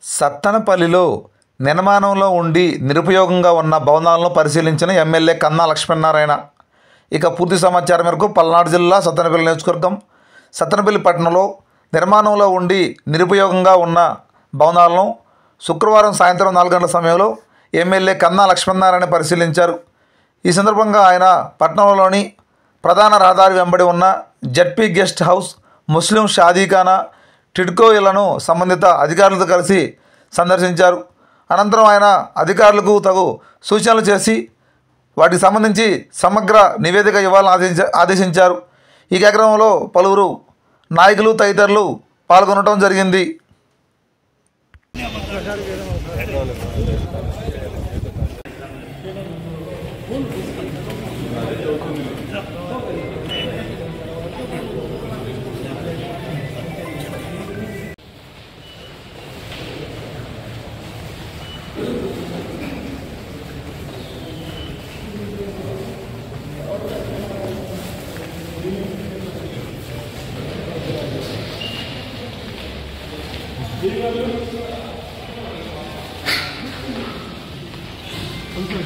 సత్తెనపల్లిలో నిర్మాణంలో ఉండి నిరుపయోగంగా ఉన్న భవనాలను పరిశీలించిన ఎమ్మెల్యే కన్నా లక్ష్మీనారాయణ. ఇక పూర్తి సమాచారం మేరకు పల్నాడు జిల్లా సత్తెనపల్లి నియోజకవర్గం సత్తెనపల్లి పట్టణంలో నిర్మాణంలో ఉండి నిరుపయోగంగా ఉన్న భవనాలను శుక్రవారం సాయంత్రం 4 గంటల సమయంలో ఎమ్మెల్యే కన్నా లక్ష్మీనారాయణ పరిశీలించారు. ఈ సందర్భంగా ఆయన పట్టణంలోని ప్రధాన రహదారి వెంబడి ఉన్న జడ్పీ గెస్ట్ హౌస్, ముస్లిం షాదీఖానా, టిడ్కో ఇళ్లను సంబంధిత అధికారులతో కలిసి సందర్శించారు. అనంతరం ఆయన అధికారులకు తగు సూచనలు చేసి వాటికి సంబంధించి సమగ్ర నివేదిక ఇవ్వాలని ఆదేశించారు. ఈ కార్యక్రమంలో పలువురు నాయకులు తదితరులు పాల్గొనడం జరిగింది. కొంచెం